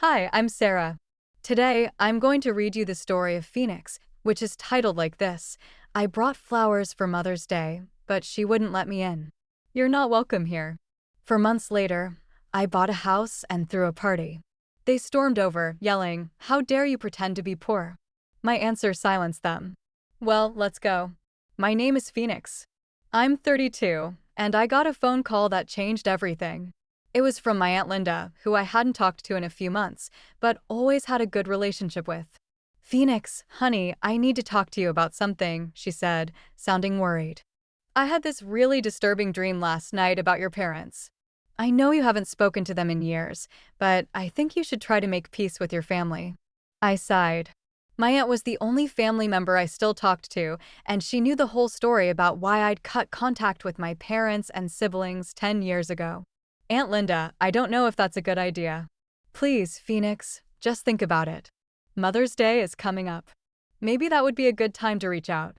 Hi, I'm Sarah. Today, I'm going to read you the story of Phoenix, which is titled like this: I brought flowers for Mother's Day, but she wouldn't let me in. You're not welcome here. For months later, I bought a house and threw a party. They stormed over, yelling, "How dare you pretend to be poor?" My answer silenced them. Well, let's go. My name is Phoenix. I'm 32, and I got a phone call that changed everything. It was from my Aunt Linda, who I hadn't talked to in a few months, but always had a good relationship with. "Phoenix, honey, I need to talk to you about something," she said, sounding worried. "I had this really disturbing dream last night about your parents. I know you haven't spoken to them in years, but I think you should try to make peace with your family." I sighed. My aunt was the only family member I still talked to, and she knew the whole story about why I'd cut contact with my parents and siblings 10 years ago. "Aunt Linda, I don't know if that's a good idea. Please, Phoenix, just think about it. Mother's Day is coming up. Maybe that would be a good time to reach out."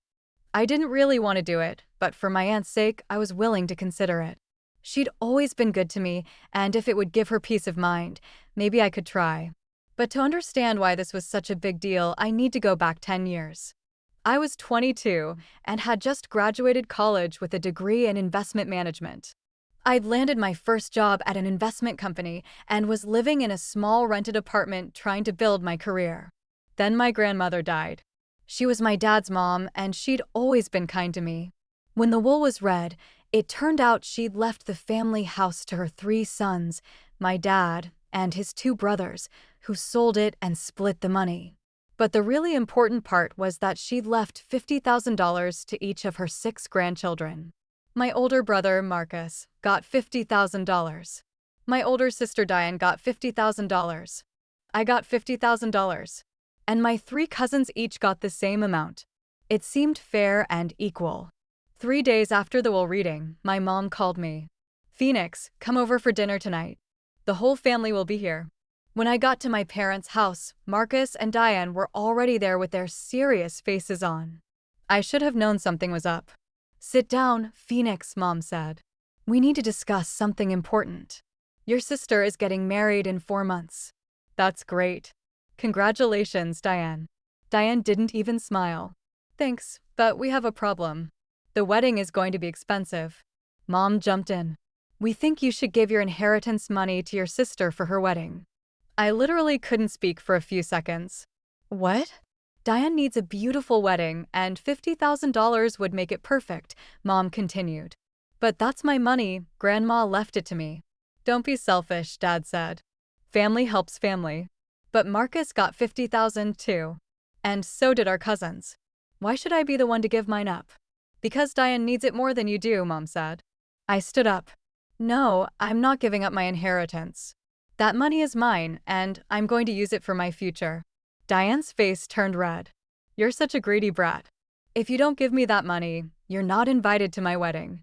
I didn't really want to do it, but for my aunt's sake, I was willing to consider it. She'd always been good to me, and if it would give her peace of mind, maybe I could try. But to understand why this was such a big deal, I need to go back 10 years. I was 22 and had just graduated college with a degree in investment management. I'd landed my first job at an investment company and was living in a small rented apartment trying to build my career. Then my grandmother died. She was my dad's mom, and she'd always been kind to me. When the will was read, it turned out she'd left the family house to her 3 sons, my dad, and his 2 brothers, who sold it and split the money. But the really important part was that she'd left $50,000 to each of her 6 grandchildren. My older brother, Marcus, got $50,000. My older sister, Diane, got $50,000. I got $50,000. And my 3 cousins each got the same amount. It seemed fair and equal. 3 days after the will reading, my mom called me. "Phoenix, come over for dinner tonight. The whole family will be here." When I got to my parents' house, Marcus and Diane were already there with their serious faces on. I should have known something was up. "Sit down, Phoenix," Mom said. "We need to discuss something important. Your sister is getting married in 4 months." "That's great. Congratulations, Diane." Diane didn't even smile. "Thanks, but we have a problem. The wedding is going to be expensive." Mom jumped in. "We think you should give your inheritance money to your sister for her wedding." I literally couldn't speak for a few seconds. "What?" "Diane needs a beautiful wedding, and $50,000 would make it perfect," Mom continued. "But that's my money. Grandma left it to me." "Don't be selfish," Dad said. "Family helps family." "But Marcus got $50,000 too. And so did our cousins. Why should I be the one to give mine up?" "Because Diane needs it more than you do," Mom said. I stood up. "No, I'm not giving up my inheritance. That money is mine, and I'm going to use it for my future." Diane's face turned red. "You're such a greedy brat. If you don't give me that money, you're not invited to my wedding."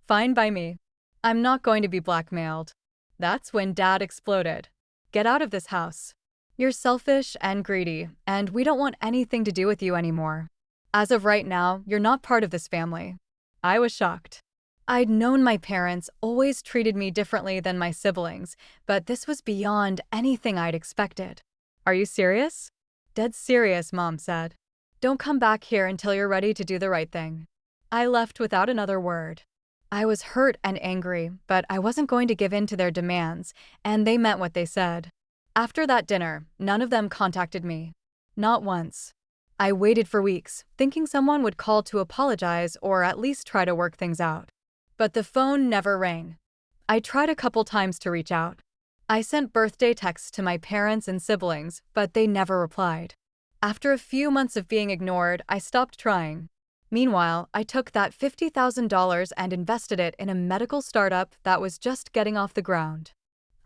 "Fine by me. I'm not going to be blackmailed." That's when Dad exploded. "Get out of this house. You're selfish and greedy, and we don't want anything to do with you anymore. As of right now, you're not part of this family." I was shocked. I'd known my parents always treated me differently than my siblings, but this was beyond anything I'd expected. "Are you serious?" "Dead serious," Mom said. "Don't come back here until you're ready to do the right thing." I left without another word. I was hurt and angry, but I wasn't going to give in to their demands, and they meant what they said. After that dinner, none of them contacted me. Not once. I waited for weeks, thinking someone would call to apologize or at least try to work things out. But the phone never rang. I tried a couple times to reach out. I sent birthday texts to my parents and siblings, but they never replied. After a few months of being ignored, I stopped trying. Meanwhile, I took that $50,000 and invested it in a medical startup that was just getting off the ground.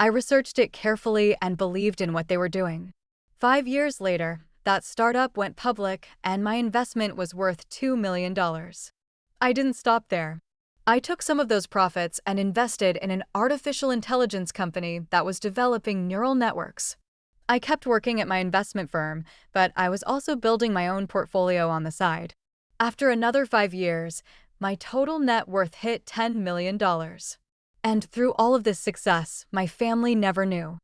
I researched it carefully and believed in what they were doing. 5 years later, that startup went public and my investment was worth $2 million. I didn't stop there. I took some of those profits and invested in an artificial intelligence company that was developing neural networks. I kept working at my investment firm, but I was also building my own portfolio on the side. After another 5 years, my total net worth hit $10 million. And through all of this success, my family never knew.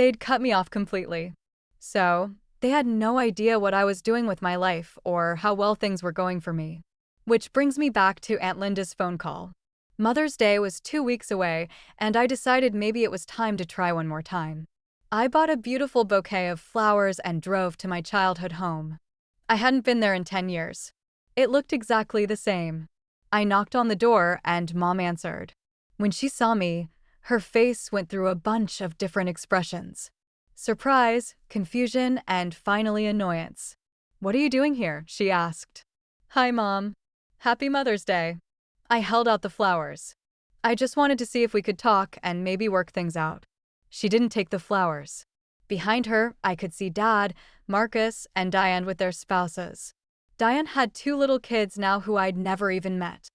They'd cut me off completely. So, they had no idea what I was doing with my life or how well things were going for me. Which brings me back to Aunt Linda's phone call. Mother's Day was 2 weeks away, and I decided maybe it was time to try one more time. I bought a beautiful bouquet of flowers and drove to my childhood home. I hadn't been there in 10 years. It looked exactly the same. I knocked on the door and Mom answered. When she saw me, her face went through a bunch of different expressions. Surprise, confusion, and finally annoyance. "What are you doing here?" she asked. "Hi, Mom. Happy Mother's Day." I held out the flowers. "I just wanted to see if we could talk and maybe work things out." She didn't take the flowers. Behind her, I could see Dad, Marcus, and Diane with their spouses. Diane had 2 little kids now who I'd never even met.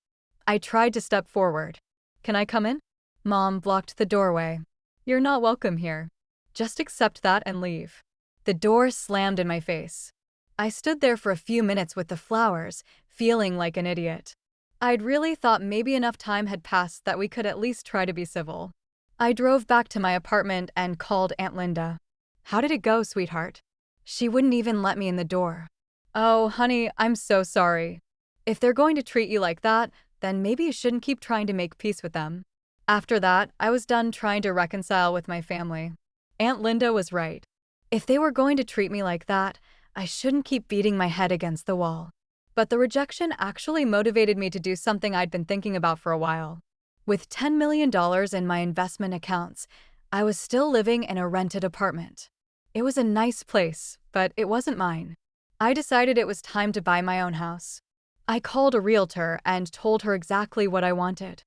I tried to step forward. "Can I come in?" Mom blocked the doorway. "You're not welcome here. Just accept that and leave." The door slammed in my face. I stood there for a few minutes with the flowers, feeling like an idiot. I'd really thought maybe enough time had passed that we could at least try to be civil. I drove back to my apartment and called Aunt Linda. "How did it go, sweetheart?" She wouldn't even let me in the door. "Oh, honey, I'm so sorry. If they're going to treat you like that, then maybe you shouldn't keep trying to make peace with them." After that, I was done trying to reconcile with my family. Aunt Linda was right. If they were going to treat me like that, I shouldn't keep beating my head against the wall. But the rejection actually motivated me to do something I'd been thinking about for a while. With $10 million in my investment accounts, I was still living in a rented apartment. It was a nice place, but it wasn't mine. I decided it was time to buy my own house. I called a realtor and told her exactly what I wanted.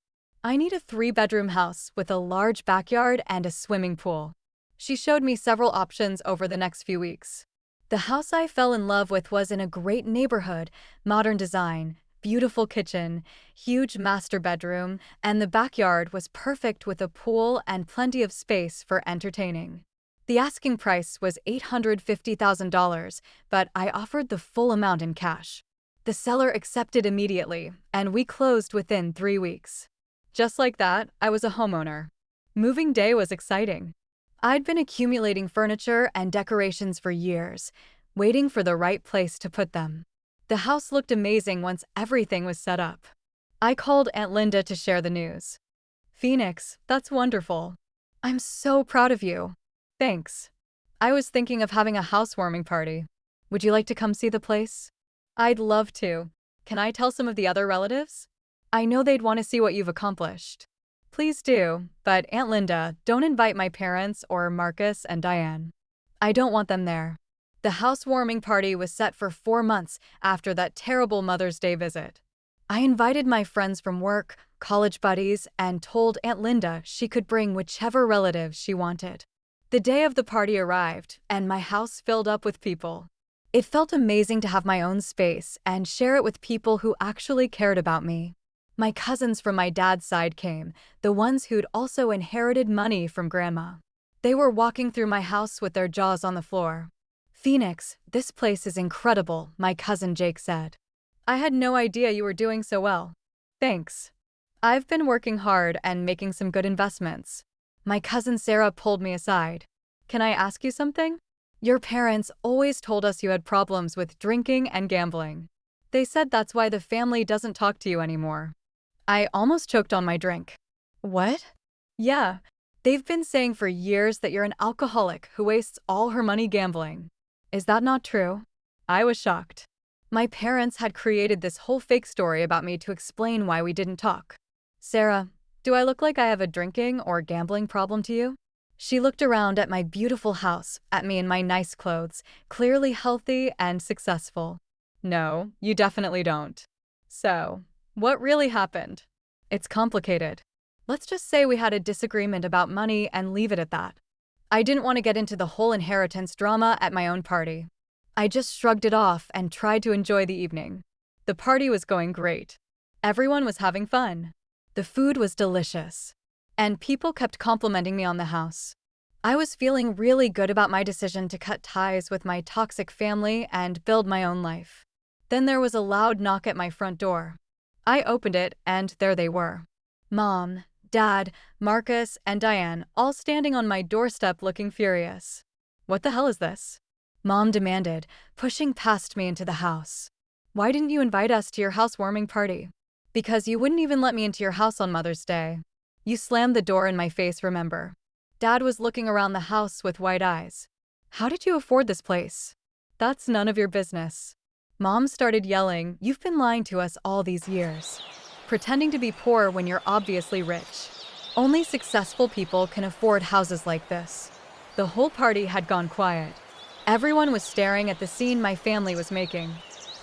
"I need a 3-bedroom house with a large backyard and a swimming pool." She showed me several options over the next few weeks. The house I fell in love with was in a great neighborhood, modern design, beautiful kitchen, huge master bedroom, and the backyard was perfect with a pool and plenty of space for entertaining. The asking price was $850,000, but I offered the full amount in cash. The seller accepted immediately, and we closed within 3 weeks. Just like that, I was a homeowner. Moving day was exciting. I'd been accumulating furniture and decorations for years, waiting for the right place to put them. The house looked amazing once everything was set up. I called Aunt Linda to share the news. "Phoenix, that's wonderful. I'm so proud of you." "Thanks. I was thinking of having a housewarming party. Would you like to come see the place?" "I'd love to. Can I tell some of the other relatives? I know they'd want to see what you've accomplished." "Please do, but Aunt Linda, don't invite my parents or Marcus and Diane. I don't want them there." The housewarming party was set for 4 months after that terrible Mother's Day visit. I invited my friends from work, college buddies, and told Aunt Linda she could bring whichever relatives she wanted. The day of the party arrived, and my house filled up with people. It felt amazing to have my own space and share it with people who actually cared about me. My cousins from my dad's side came, the ones who'd also inherited money from Grandma. They were walking through my house with their jaws on the floor. "Phoenix, this place is incredible," my cousin Jake said. "I had no idea you were doing so well." "Thanks. I've been working hard and making some good investments." My cousin Sarah pulled me aside. "Can I ask you something? Your parents always told us you had problems with drinking and gambling. They said that's why the family doesn't talk to you anymore." I almost choked on my drink. "What?" "Yeah, they've been saying for years that you're an alcoholic who wastes all her money gambling. Is that not true?" I was shocked. My parents had created this whole fake story about me to explain why we didn't talk. "Sarah, do I look like I have a drinking or gambling problem to you?" She looked around at my beautiful house, at me in my nice clothes, clearly healthy and successful. "No, you definitely don't." "So, what really happened?" "It's complicated. Let's just say we had a disagreement about money and leave it at that." I didn't want to get into the whole inheritance drama at my own party. I just shrugged it off and tried to enjoy the evening. The party was going great. Everyone was having fun. The food was delicious. And people kept complimenting me on the house. I was feeling really good about my decision to cut ties with my toxic family and build my own life. Then there was a loud knock at my front door. I opened it, and there they were. "Mom, Dad, Marcus, and Diane all standing on my doorstep looking furious. What the hell is this? Mom demanded, pushing past me into the house. Why didn't you invite us to your housewarming party? Because you wouldn't even let me into your house on Mother's Day. You slammed the door in my face, remember? Dad was looking around the house with wide eyes. How did you afford this place? That's none of your business. Mom started yelling, you've been lying to us all these years. Pretending to be poor when you're obviously rich. Only successful people can afford houses like this. The whole party had gone quiet. Everyone was staring at the scene my family was making.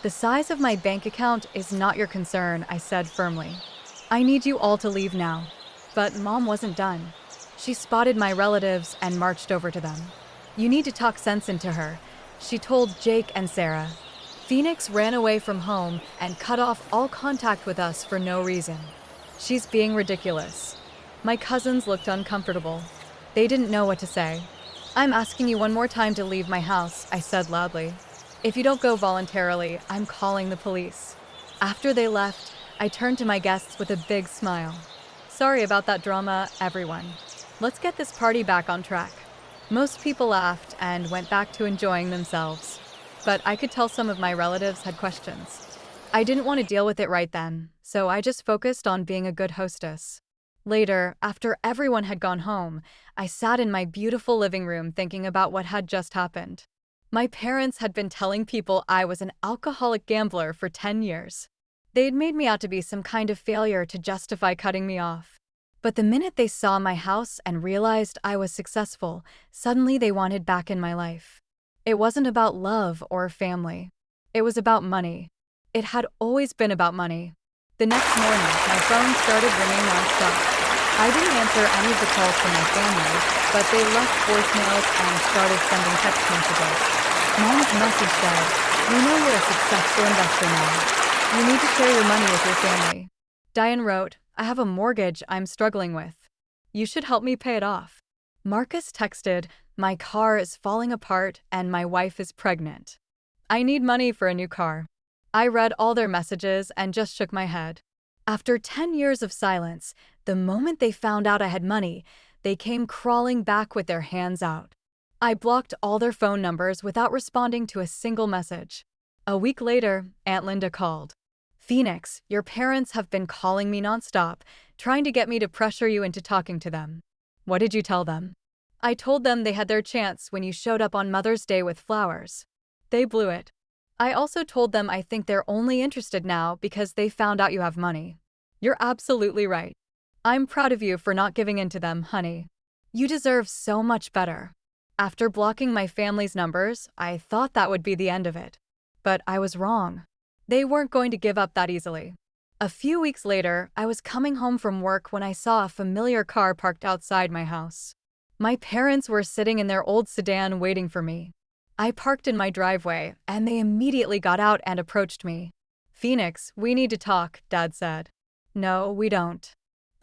The size of my bank account is not your concern, I said firmly. I need you all to leave now. But Mom wasn't done. She spotted my relatives and marched over to them. You need to talk sense into her, she told Jake and Sarah. Phoenix ran away from home and cut off all contact with us for no reason. She's being ridiculous. My cousins looked uncomfortable. They didn't know what to say. I'm asking you one more time to leave my house, I said loudly. If you don't go voluntarily, I'm calling the police. After they left, I turned to my guests with a big smile. Sorry about that drama, everyone. Let's get this party back on track. Most people laughed and went back to enjoying themselves. But I could tell some of my relatives had questions. I didn't want to deal with it right then, so I just focused on being a good hostess. Later, after everyone had gone home, I sat in my beautiful living room thinking about what had just happened. My parents had been telling people I was an alcoholic gambler for 10 years. They'd made me out to be some kind of failure to justify cutting me off. But the minute they saw my house and realized I was successful, suddenly they wanted back in my life. It wasn't about love or family. It was about money. It had always been about money. The next morning, my phone started ringing nonstop. I didn't answer any of the calls from my family, but they left voicemails and started sending text messages. Mom's message said, "We know you're a successful investor now. You need to share your money with your family." Diane wrote, "I have a mortgage I'm struggling with. You should help me pay it off." Marcus texted, "My car is falling apart and my wife is pregnant. I need money for a new car." I read all their messages and just shook my head. After 10 years of silence, the moment they found out I had money, they came crawling back with their hands out. I blocked all their phone numbers without responding to a single message. A week later, Aunt Linda called. "Phoenix, your parents have been calling me nonstop, trying to get me to pressure you into talking to them. What did you tell them?" I told them they had their chance when you showed up on Mother's Day with flowers. They blew it. I also told them I think they're only interested now because they found out you have money. You're absolutely right. I'm proud of you for not giving in to them, honey. You deserve so much better. After blocking my family's numbers, I thought that would be the end of it. But I was wrong. They weren't going to give up that easily. A few weeks later, I was coming home from work when I saw a familiar car parked outside my house. My parents were sitting in their old sedan waiting for me. I parked in my driveway, and they immediately got out and approached me. "Phoenix, we need to talk," Dad said. "No, we don't.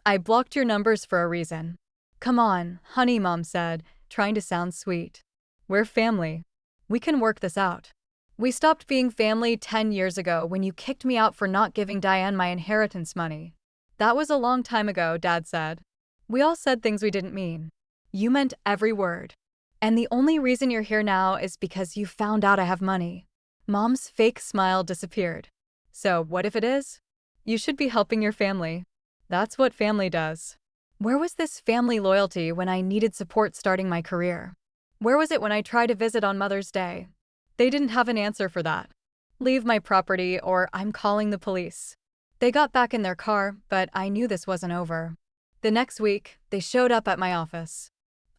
I blocked your numbers for a reason." "Come on, honey," Mom said, trying to sound sweet. "We're family. We can work this out. We stopped being family 10 years ago when you kicked me out for not giving Diane my inheritance money." "That was a long time ago," Dad said. "We all said things we didn't mean. You meant every word. And the only reason you're here now is because you found out I have money." Mom's fake smile disappeared. "So what if it is? You should be helping your family. That's what family does." Where was this family loyalty when I needed support starting my career? Where was it when I tried to visit on Mother's Day? They didn't have an answer for that. "Leave my property or I'm calling the police." They got back in their car, but I knew this wasn't over. The next week, they showed up at my office.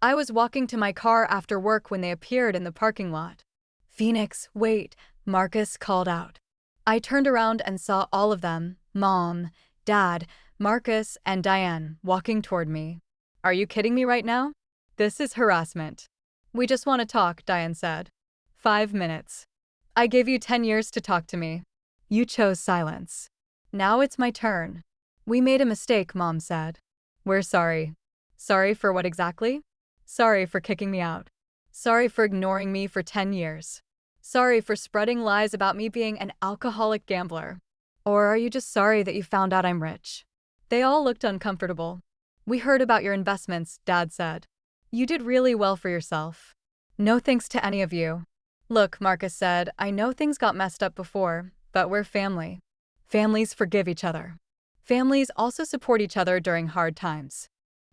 I was walking to my car after work when they appeared in the parking lot. "Phoenix, wait," Marcus called out. I turned around and saw all of them, Mom, Dad, Marcus, and Diane, walking toward me. "Are you kidding me right now? This is harassment." "We just want to talk," Diane said. 5 minutes. "I gave you 10 years to talk to me. You chose silence. Now it's my turn." "We made a mistake," Mom said. "We're sorry." "Sorry for what exactly?" "Sorry for kicking me out. Sorry for ignoring me for 10 years. Sorry for spreading lies about me being an alcoholic gambler. Or are you just sorry that you found out I'm rich?" They all looked uncomfortable. We heard about your investments, Dad said. You did really well for yourself. No thanks to any of you. Look, Marcus said, I know things got messed up before, but we're family. Families forgive each other. Families also support each other during hard times.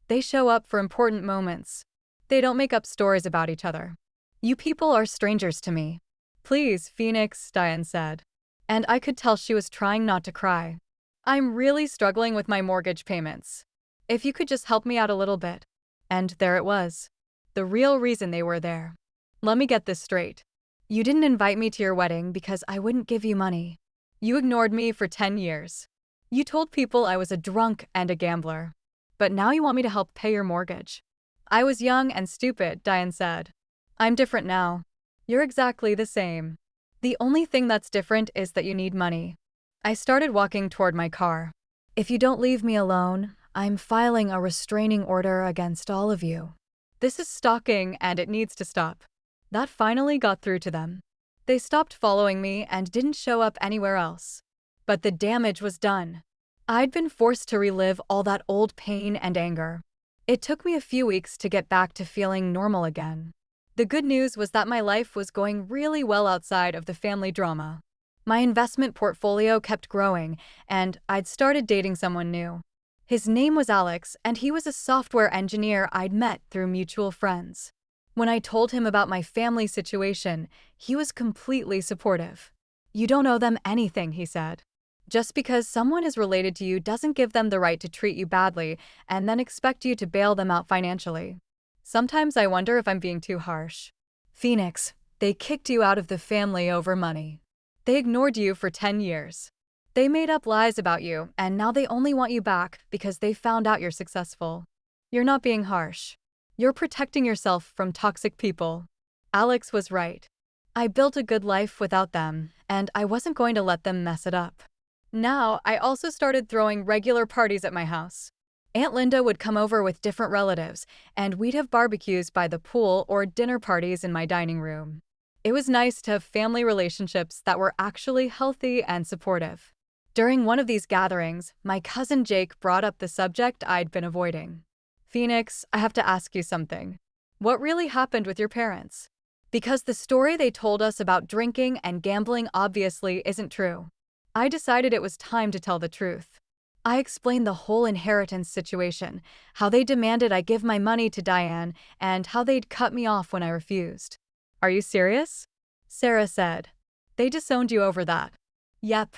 They show up for important moments. They don't make up stories about each other. You people are strangers to me. Please, Phoenix, Diane said. And I could tell she was trying not to cry. I'm really struggling with my mortgage payments. If you could just help me out a little bit. And there it was. The real reason they were there. Let me get this straight. You didn't invite me to your wedding because I wouldn't give you money. You ignored me for 10 years. You told people I was a drunk and a gambler. But now you want me to help pay your mortgage. I was young and stupid, Diane said. I'm different now. You're exactly the same. The only thing that's different is that you need money. I started walking toward my car. If you don't leave me alone, I'm filing a restraining order against all of you. This is stalking and it needs to stop. That finally got through to them. They stopped following me and didn't show up anywhere else. But the damage was done. I'd been forced to relive all that old pain and anger. It took me a few weeks to get back to feeling normal again. The good news was that my life was going really well outside of the family drama. My investment portfolio kept growing, and I'd started dating someone new. His name was Alex, and he was a software engineer I'd met through mutual friends. When I told him about my family situation, he was completely supportive. You don't owe them anything, he said. Just because someone is related to you doesn't give them the right to treat you badly and then expect you to bail them out financially. Sometimes I wonder if I'm being too harsh. Phoenix, they kicked you out of the family over money. They ignored you for 10 years. They made up lies about you, and now they only want you back because they found out you're successful. You're not being harsh. You're protecting yourself from toxic people. Alex was right. I built a good life without them, and I wasn't going to let them mess it up. Now, I also started throwing regular parties at my house. Aunt Linda would come over with different relatives, and we'd have barbecues by the pool or dinner parties in my dining room. It was nice to have family relationships that were actually healthy and supportive. During one of these gatherings, my cousin Jake brought up the subject I'd been avoiding. Phoenix, I have to ask you something. What really happened with your parents? Because the story they told us about drinking and gambling obviously isn't true. I decided it was time to tell the truth. I explained the whole inheritance situation, how they demanded I give my money to Diane, and how they'd cut me off when I refused. Are you serious? Sarah said. They disowned you over that. Yep.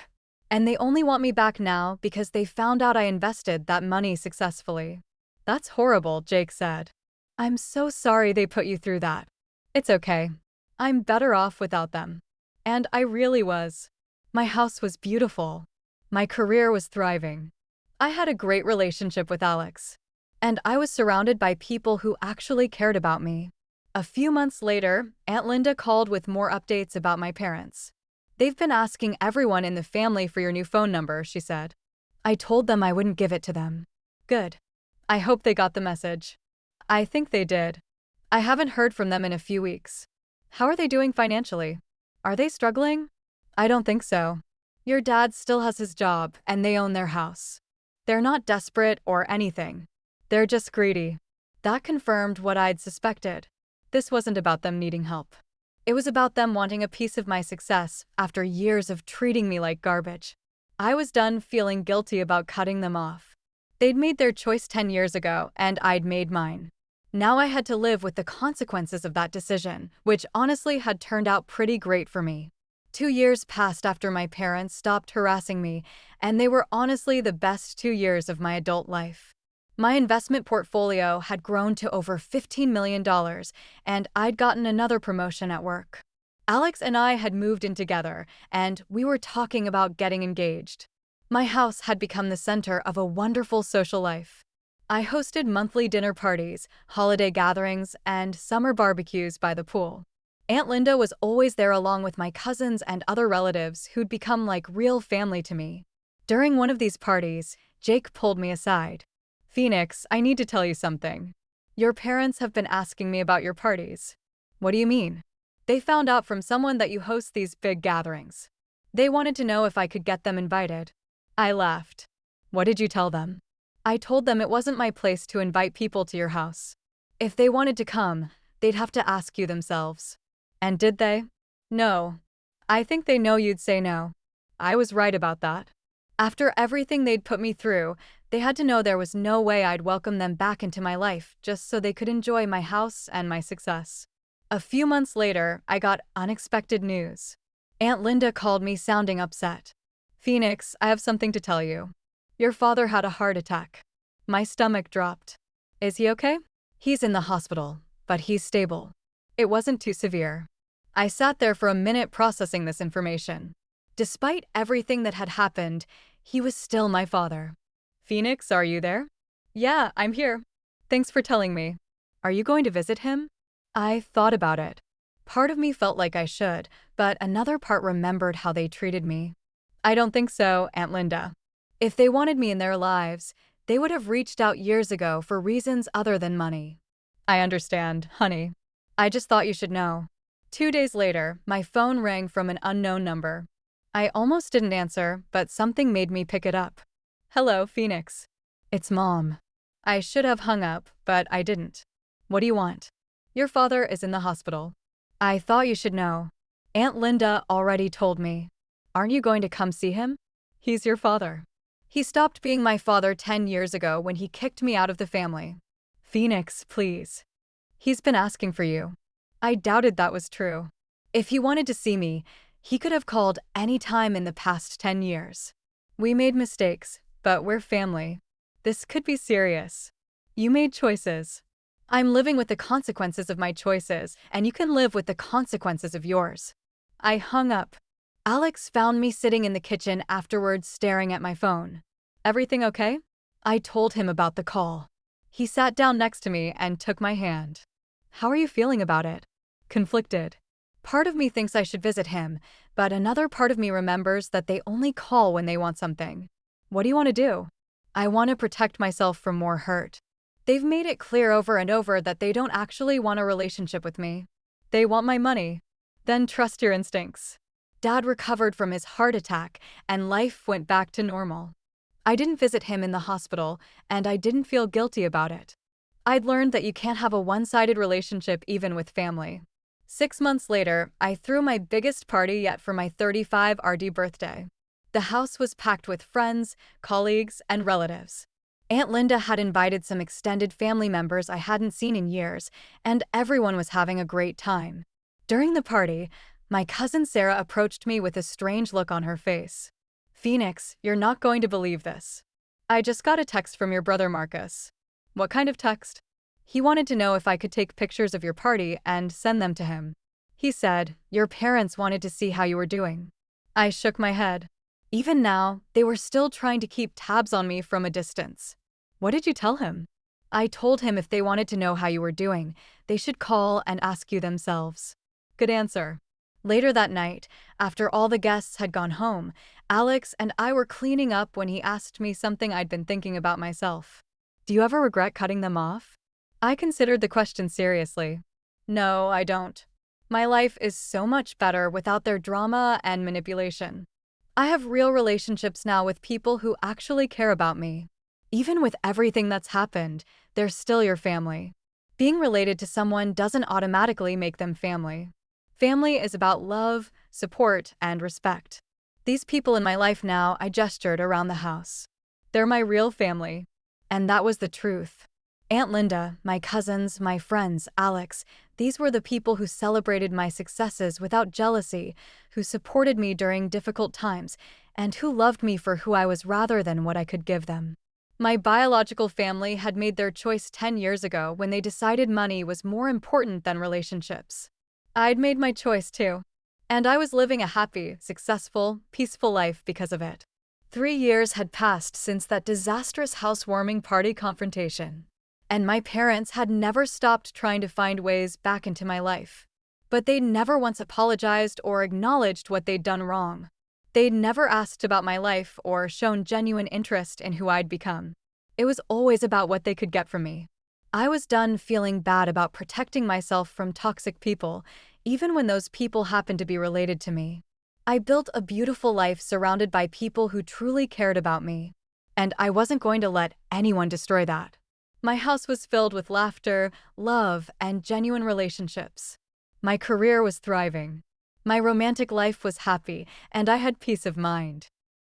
And they only want me back now because they found out I invested that money successfully. That's horrible, Jake said. I'm so sorry they put you through that. It's okay. I'm better off without them. And I really was. My house was beautiful. My career was thriving. I had a great relationship with Alex. And I was surrounded by people who actually cared about me. A few months later, Aunt Linda called with more updates about my parents. They've been asking everyone in the family for your new phone number, she said. I told them I wouldn't give it to them. Good. I hope they got the message. I think they did. I haven't heard from them in a few weeks. How are they doing financially? Are they struggling? I don't think so. Your dad still has his job, and they own their house. They're not desperate or anything. They're just greedy. That confirmed what I'd suspected. This wasn't about them needing help. It was about them wanting a piece of my success after years of treating me like garbage. I was done feeling guilty about cutting them off. They'd made their choice 10 years ago, and I'd made mine. Now I had to live with the consequences of that decision, which honestly had turned out pretty great for me. 2 years passed after my parents stopped harassing me, and they were honestly the best 2 years of my adult life. My investment portfolio had grown to over $15 million, and I'd gotten another promotion at work. Alex and I had moved in together, and we were talking about getting engaged. My house had become the center of a wonderful social life. I hosted monthly dinner parties, holiday gatherings, and summer barbecues by the pool. Aunt Linda was always there along with my cousins and other relatives who'd become like real family to me. During one of these parties, Jake pulled me aside. Phoenix, I need to tell you something. Your parents have been asking me about your parties. What do you mean? They found out from someone that you host these big gatherings. They wanted to know if I could get them invited. I laughed. What did you tell them? I told them it wasn't my place to invite people to your house. If they wanted to come, they'd have to ask you themselves. And did they? No. I think they know you'd say no. I was right about that. After everything they'd put me through, they had to know there was no way I'd welcome them back into my life just so they could enjoy my house and my success. A few months later, I got unexpected news. Aunt Linda called me sounding upset. Phoenix, I have something to tell you. Your father had a heart attack. My stomach dropped. Is he okay? He's in the hospital, but he's stable. It wasn't too severe. I sat there for a minute processing this information. Despite everything that had happened, he was still my father. Phoenix, are you there? Yeah, I'm here. Thanks for telling me. Are you going to visit him? I thought about it. Part of me felt like I should, but another part remembered how they treated me. I don't think so, Aunt Linda. If they wanted me in their lives, they would have reached out years ago for reasons other than money. I understand, honey. I just thought you should know. 2 days later, my phone rang from an unknown number. I almost didn't answer, but something made me pick it up. Hello, Phoenix. It's Mom. I should have hung up, but I didn't. What do you want? Your father is in the hospital. I thought you should know. Aunt Linda already told me. Aren't you going to come see him? He's your father. He stopped being my father 10 years ago when he kicked me out of the family. Phoenix, please. He's been asking for you. I doubted that was true. If he wanted to see me, he could have called any time in the past 10 years. We made mistakes, but we're family. This could be serious. You made choices. I'm living with the consequences of my choices, and you can live with the consequences of yours. I hung up. Alex found me sitting in the kitchen afterwards staring at my phone. Everything okay? I told him about the call. He sat down next to me and took my hand. How are you feeling about it? Conflicted. Part of me thinks I should visit him, but another part of me remembers that they only call when they want something. What do you want to do? I want to protect myself from more hurt. They've made it clear over and over that they don't actually want a relationship with me. They want my money. Then trust your instincts. Dad recovered from his heart attack, and life went back to normal. I didn't visit him in the hospital, and I didn't feel guilty about it. I'd learned that you can't have a one-sided relationship even with family. 6 months later, I threw my biggest party yet for my 35 RD birthday. The house was packed with friends, colleagues, and relatives. Aunt Linda had invited some extended family members I hadn't seen in years, and everyone was having a great time. During the party, my cousin Sarah approached me with a strange look on her face. Phoenix, you're not going to believe this. I just got a text from your brother Marcus. What kind of text? He wanted to know if I could take pictures of your party and send them to him. He said, your parents wanted to see how you were doing. I shook my head. Even now, they were still trying to keep tabs on me from a distance. What did you tell him? I told him if they wanted to know how you were doing, they should call and ask you themselves. Good answer. Later that night, after all the guests had gone home, Alex and I were cleaning up when he asked me something I'd been thinking about myself. Do you ever regret cutting them off? I considered the question seriously. No, I don't. My life is so much better without their drama and manipulation. I have real relationships now with people who actually care about me. Even with everything that's happened, they're still your family. Being related to someone doesn't automatically make them family. Family is about love, support, and respect. These people in my life now, I gestured around the house. They're my real family. And that was the truth. Aunt Linda, my cousins, my friends, Alex, these were the people who celebrated my successes without jealousy, who supported me during difficult times, and who loved me for who I was rather than what I could give them. My biological family had made their choice 10 years ago when they decided money was more important than relationships. I'd made my choice too, and I was living a happy, successful, peaceful life because of it. 3 years had passed since that disastrous housewarming party confrontation, and my parents had never stopped trying to find ways back into my life. But they'd never once apologized or acknowledged what they'd done wrong. They'd never asked about my life or shown genuine interest in who I'd become. It was always about what they could get from me. I was done feeling bad about protecting myself from toxic people, even when those people happened to be related to me. I built a beautiful life surrounded by people who truly cared about me. and I wasn't going to let anyone destroy that. My house was filled with laughter, love, and genuine relationships. My career was thriving. My romantic life was happy, and I had peace of mind.